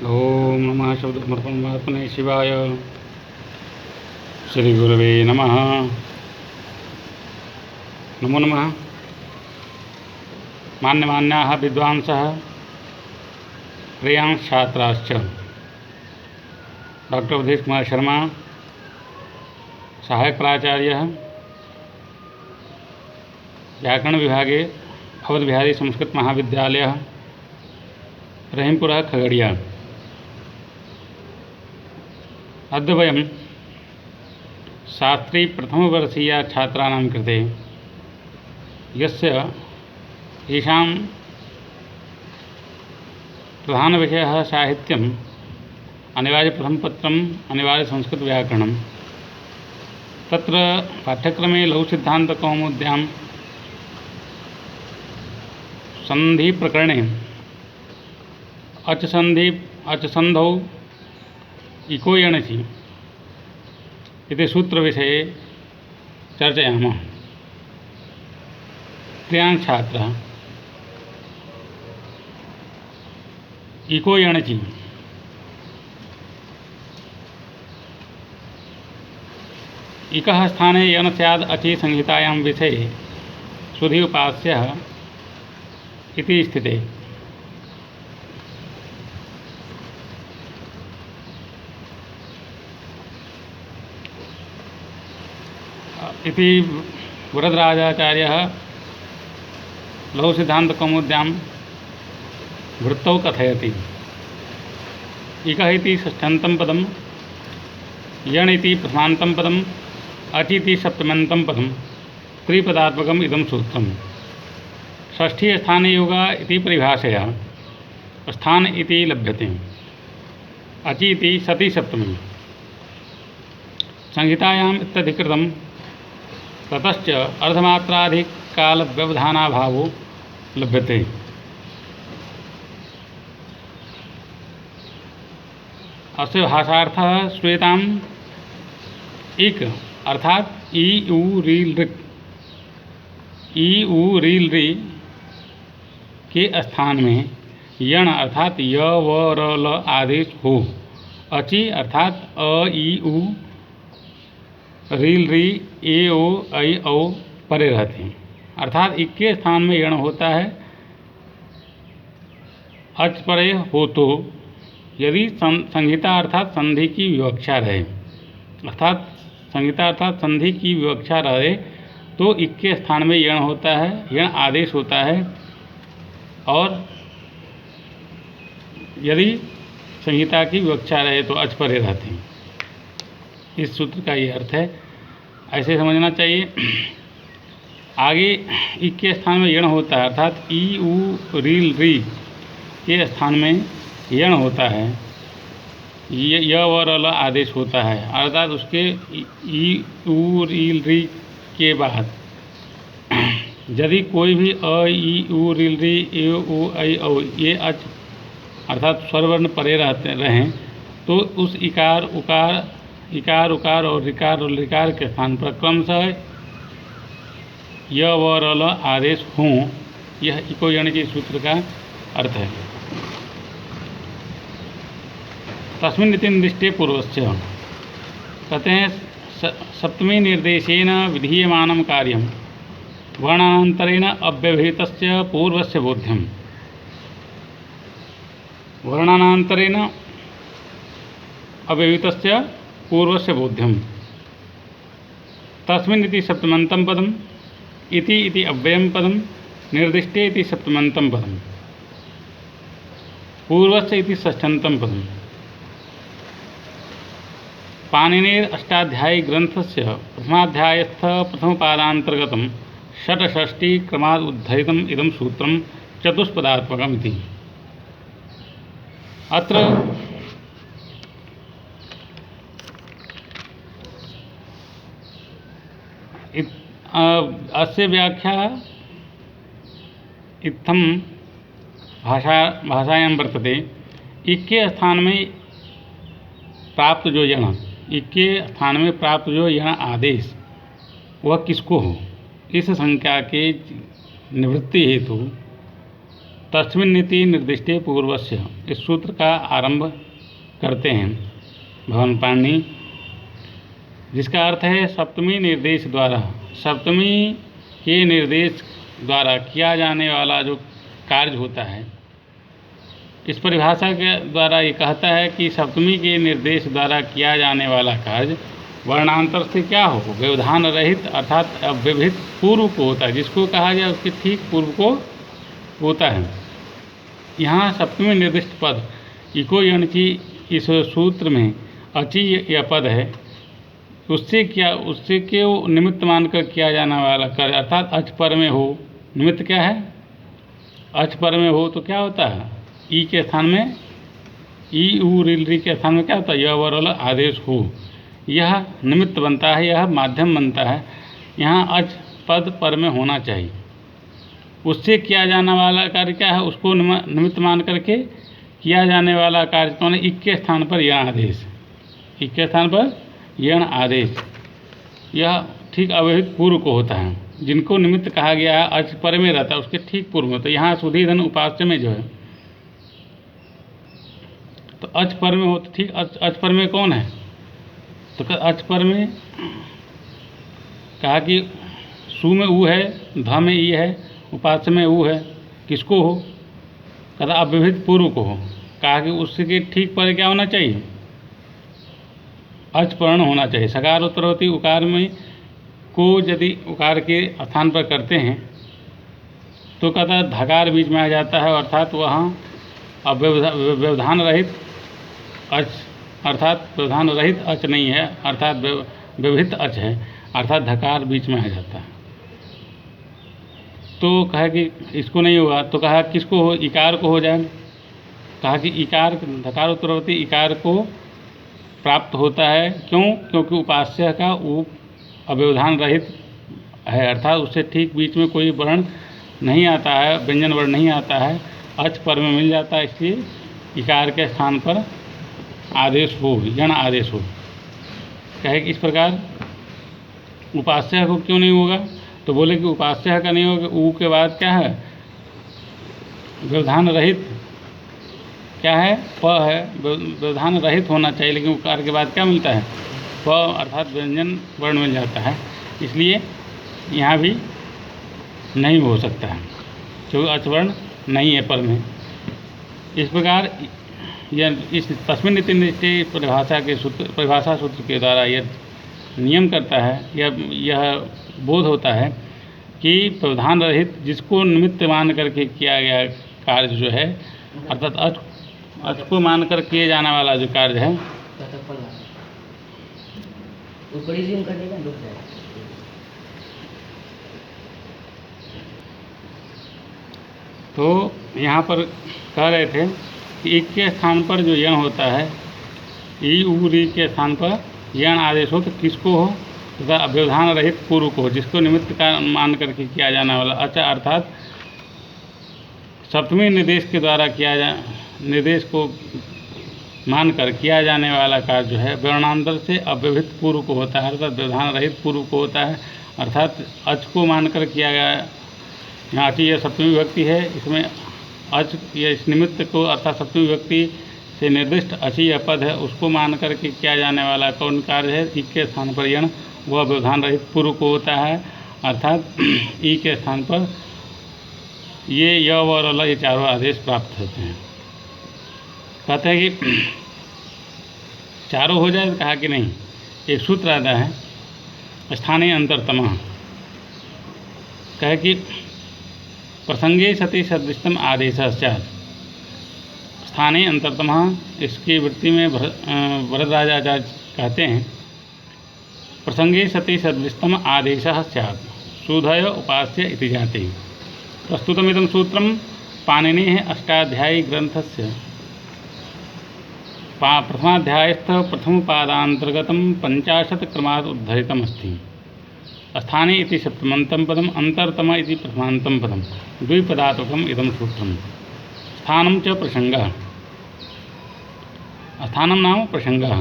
ओम नमः शब्दसमर्पणात्मने शिवाय। श्री गुरवे नमः। नमो नमः। मान्यमान्याः विद्वांसः, प्रियांश छात्राश्च, डॉक्टर अवधेश कुमार शर्मा, सहायक प्राचार्यः, व्याकरण विभागे अवध बिहारी संस्कृत महाविद्यालयः, रहीमपुरः, खगड़िया। अद्य वयं शास्त्री प्रथमवर्षीया छात्राणां कृते यस्य येषां प्रधानविषयः साहित्यम्, अनिवार्यप्रथमपत्रम्, अनिवार्यसंस्कृतव्याकरणं, तत्र पाठ्यक्रमे लघुसिद्धान्तकौमुद्यां सन्धिप्रकरणे अचसन्धौ इको यणचि इति सूत्रविषये चर्चयामः। प्रियांश छात्रः, इको यणचि इकः स्थाने यण स्याद् अचि संहितायां विषये सुधि उपास्यः इति स्थिते। इति वरदराजाचार्यः लघुसिद्धान्तकौमुद्यां वृत्तौ कथयति। इकः इति षष्ठ्यन्तं पदं, यण इति प्रथमान्तं पदं, अचि इति सप्तम्यन्तं पदं, त्रिपदात्मकम् इदं सूत्रम्। षष्ठी स्थाने योगा इति परिभाषया स्थान इति लभ्यते। अचि इति सति सप्तमी। संहितायाम् इत्यधिकृतं ततश्च अर्धमात्राधिककालव्यवधानाभावो लभ्यते। अस्य भाषार्थः श्वेताम् इक अर्थात ई उ रील रि के स्थान में यण अर्थात य व र ल आदेश हो। अचि अर्थात अ ई उ रील री ए ओ ऐ औ परे रहते हैं, अर्थात इक के स्थान में यण होता है। अच परे हो तो यदि संहिता अर्थात संधि की विवक्षा रहे, अर्थात संहिता अर्थात संधि की विवक्षा रहे तो इक के स्थान में यण होता है, यण आदेश होता है। और यदि संहिता की विवक्षा रहे तो अच परे रहते हैं। इस सूत्र का ये अर्थ है, ऐसे समझना चाहिए। आगे इक के स्थान में यण होता है, अर्थात ई उ रील री के स्थान में यण होता है, य व र ल आदेश होता है, अर्थात उसके ई उ रील री के बाद यदि कोई भी अ ई उ रील री ए ओ ऐ औ ये अच अर्थात स्वरवर्ण परे रहें तो उस इकार उकार और ऋकार के स्थान पर क्रमशः य व र ल आदेश हों। यह इको यण के सूत्र का अर्थ है। तस्मिन् इति निर्दिष्टे पूर्वस्य कहते हैं सप्तमी निर्देशेन विधीयमानं कार्यं वर्णान्तरेण अव्यवहितस्य पूर्वस्य बोध्यम्। वर्णान्तरेण अव्यवहितस्य पूर्वस्य बोध्यम्। तस्मिन् इति सप्तमन्तं पदम्, इति अव्ययं पदं, निर्दिष्टे इति सप्तमन्तं पदं, पूर्वस्य इति षष्ठ्यन्तं पदम्। पाणिनेर अष्टाध्यायी ग्रंथस्य प्रथमाध्यायस्थ प्रथमपादान्तर्गतं षट्षष्टि क्रमाद् उद्धरितम् इदं सूत्रं चतुष्पदात्मकम् इति। अत्र अस्य व्याख्या इत्थं भाषायां वर्तते। इक के स्थान में प्राप्त जो यण, इक के स्थान में प्राप्त जो यण आदेश वह किसको हो, इस संख्या के निवृत्ति हेतु तस्मिन्निति निर्दिष्टे पूर्वस्य, इस सूत्र का आरंभ करते हैं भगवान पाणिनि, जिसका अर्थ है सप्तमी निर्देश द्वारा, सप्तमी के निर्देश द्वारा किया जाने वाला जो कार्य होता है। इस परिभाषा के द्वारा ये कहता है कि सप्तमी के निर्देश द्वारा किया जाने वाला कार्य वर्णांतर से क्या हो, व्यवधान रहित अर्थात अव्यवहित पूर्व को होता है। जिसको कहा जाए उसके ठीक पूर्व को होता है। यहाँ सप्तमी निर्दिष्ट पद इको यणची इस सूत्र में अची यह पद है, उससे क्यों निमित्त मानकर किया जाने वाला कार्य अर्थात अच पर में हो। निमित्त क्या है? अच पर में हो तो क्या होता है? ई के स्थान में ई उ री के स्थान में क्या होता है? यह वर आदेश हो, यह निमित्त बनता है, यह माध्यम बनता है। यहाँ अच पद पर में होना चाहिए। उससे किया जाने वाला कार्य क्या है? उसको निमित्त मान करके किया जाने वाला कार्य कौन है? इक के स्थान पर यण आदेश, इक के स्थान पर यण आदेश, यह ठीक अव्यवहित पूर्व को होता है। जिनको निमित्त कहा गया है अच पर में रहता है, उसके ठीक पूर्व में। तो यहाँ सुधी धन उपास्य में जो है तो अच पर में हो, तो ठीक अच पर में कौन है? तो अच पर में कहा कि सु में ऊ है, ध में ई है, उपास्य में ऊ है, किसको हो? कहा अव्यवहित पूर्व को हो। कहा कि उसके ठीक पर क्या होना चाहिए? अच पर्ण होना चाहिए। सकार उत्तरवर्ती उकार में को यदि उकार के स्थान पर करते हैं तो कहता धकार बीच में आ जाता है, अर्थात वहाँ व्यवधान रहित अच, अर्थात व्यवधान रहित अच नहीं है, अर्थात व्यवहित अच है, अर्थात धकार बीच में आ जाता है। तो कहा कि इसको नहीं हुआ, तो कहा किसको हो? इकार को हो जाए। कहा कि इकार धकार उत्तरवर्ती इकार को प्राप्त होता है। क्यों? क्योंकि उपास्य का ऊ अव्यवधान रहित है, अर्थात उससे ठीक बीच में कोई वर्ण नहीं आता है, व्यंजन वर्ण नहीं आता है, अच पर में मिल जाता है, इसलिए इकार के स्थान पर आदेश हो, यण आदेश हो। कहे कि इस प्रकार उपास्य को क्यों नहीं होगा? तो बोले कि उपास्य का नहीं होगा, ऊ के बाद क्या है? व्यवधान रहित क्या है? प है, व्यवधान रहित होना चाहिए, लेकिन उकार के बाद क्या मिलता है? प, अर्थात व्यंजन वर्ण मिल जाता है, इसलिए यहाँ भी नहीं हो सकता है, क्योंकि अचवर्ण नहीं है पर में। इस प्रकार यह इस तस्मिन्निति निर्दिष्टे परिभाषा सूत्र के द्वारा यह नियम करता है, यह बोध होता है कि व्यवधान रहित जिसको निमित्त मान करके किया गया कार्य जो है, अर्थात अच को मानकर किए जाने वाला जो कार्य है, तो यहाँ पर कह रहे थे कि एक के स्थान पर जो यण होता है, ई उ री के स्थान पर यण आदेश हो तो किसको हो? तथा व्यवधान रहित पूर्व को हो, जिसको निमित्त का मान करके किया जाने वाला अच्छा, अर्थात सप्तमी निर्देश के द्वारा निर्देश को मानकर किया जाने वाला कार्य जो है वर्णांतर से अव्यवहित पूर्व को होता है, अर्थात व्यवधान रहित पूर्व को होता है, अर्थात अच को मानकर किया गया। यहाँ अच यह सप्तमी विभक्ति है, इसमें अच या इस निमित्त को अर्थात सप्तमी विभक्ति से निर्दिष्ट अची यह पद है, उसको मान करके किया जाने वाला कौन कार्य है? ई के स्थान पर यण, वह व्यवधान रहित पूर्व को होता है, अर्थात ई के स्थान पर ये य और ल ये चारों आदेश प्राप्त होते हैं। कहते हैं कि चारों हो जाए, कहा कि नहीं। एक सूत्र आता है स्थानीय अंतरतम, कहे कि प्रसंगे सति सदृष्टम आदेशश्चात्, स्थानीय अंतरतम, इसकी वृत्ति में वरदराजाचार्य कहते हैं प्रसंगे सति सदृष्टम आदेशः स्यात् सुधय उपास्य इति जाति। प्रस्तुतमिदं सूत्रम पाणिनेः अष्टाध्यायी ग्रंथस्य प्रथमाध्यायस्थ प्रथमपादान्तर्गतं 50 क्रमात् उद्धृतमस्ति। स्थाने इति सप्तमन्तं पदम्, अन्तरतम इति प्रथमान्तं पदं, द्विपदात्मकम् इदं सूत्रम्। स्थानं च प्रसंगः, स्थानं नाम प्रसंगः,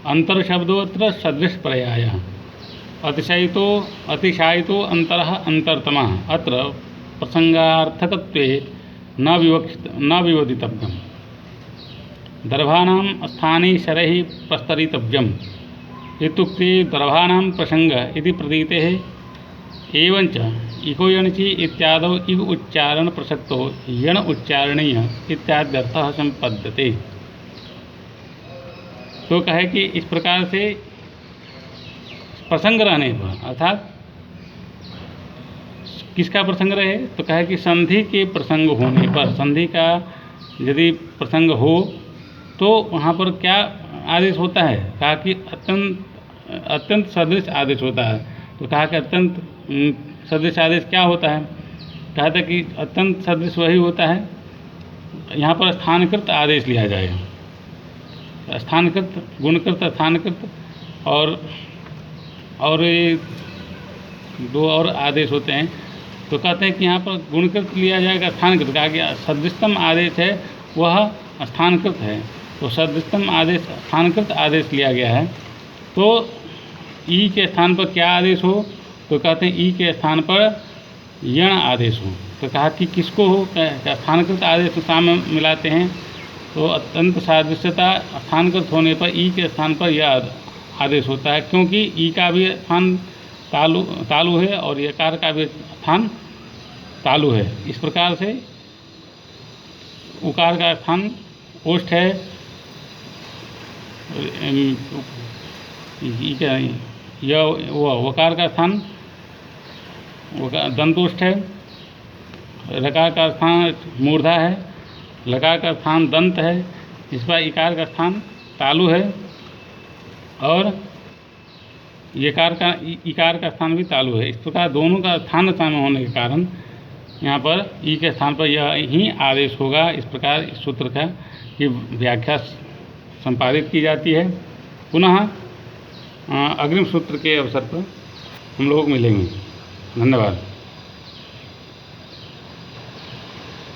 अंतरशब्दोऽत्र सदृशपर्यायः, अतिशायितो अंतरः अंतरतमः, अत्र प्रसंगार्थकत्वे न विवदितव्यम। दर्भाणां स्थाने शरैः प्रस्तरितव्यम् इत्युक्ते दर्भाणां प्रसंग इति प्रतीतेः एवंच इको यणचि इत्यादौ इग उच्चारण प्रसक्तो यण उच्चारणीय इत्याद्यर्थः संपद्यते। तो कहे कि इस प्रकार से प्रसंग रहने पर, अर्थात किसका प्रसंग रहे, तो कहे कि संधि के प्रसंग होने पर, संधि का यदि प्रसंग हो तो वहाँ पर क्या आदेश होता है, कहा कि अत्यंत सदृश आदेश होता है। तो कहा कि अत्यंत सदृश आदेश क्या होता है, कहा था कि अत्यंत सदृश वही होता है, यहाँ पर स्थानकृत आदेश लिया जाएगा। स्थानकृत, गुणकृत, स्थानकृत और ये दो और आदेश होते हैं। तो कहते हैं कि यहाँ पर गुणकृत लिया जाएगा, स्थानकृत। कहा कि सदृशतम आदेश है वह स्थानकृत है, तो सदृशतम आदेश स्थानकृत आदेश लिया गया है। तो ई के स्थान पर क्या आदेश हो, तो कहते हैं ई के स्थान पर यण आदेश हो। तो कहा कि किसको हो, क्या स्थानकृत आदेश सामने मिलाते हैं, तो अत्यंत सादृश्यता स्थानकृत होने पर ई के स्थान पर यह आदेश होता है, क्योंकि ई का भी स्थान तालु है और यकार का भी स्थान तालु है। इस प्रकार से उकार का स्थान ओष्ठ है, वकार का स्थान दंतोष्ठ है, रकार का स्थान मूर्धा है, लकार का स्थान दंत है, इस पर इकार का स्थान तालु है और इकार का स्थान भी तालु है। इस प्रकार दोनों का स्थान साम्य होने के कारण यहाँ पर ई के स्थान पर यह ही आदेश होगा। इस प्रकार इस सूत्र का की व्याख्या संपादित की जाती है। पुनः अग्रिम सूत्र के अवसर पर हम लोग मिलेंगे। धन्यवाद।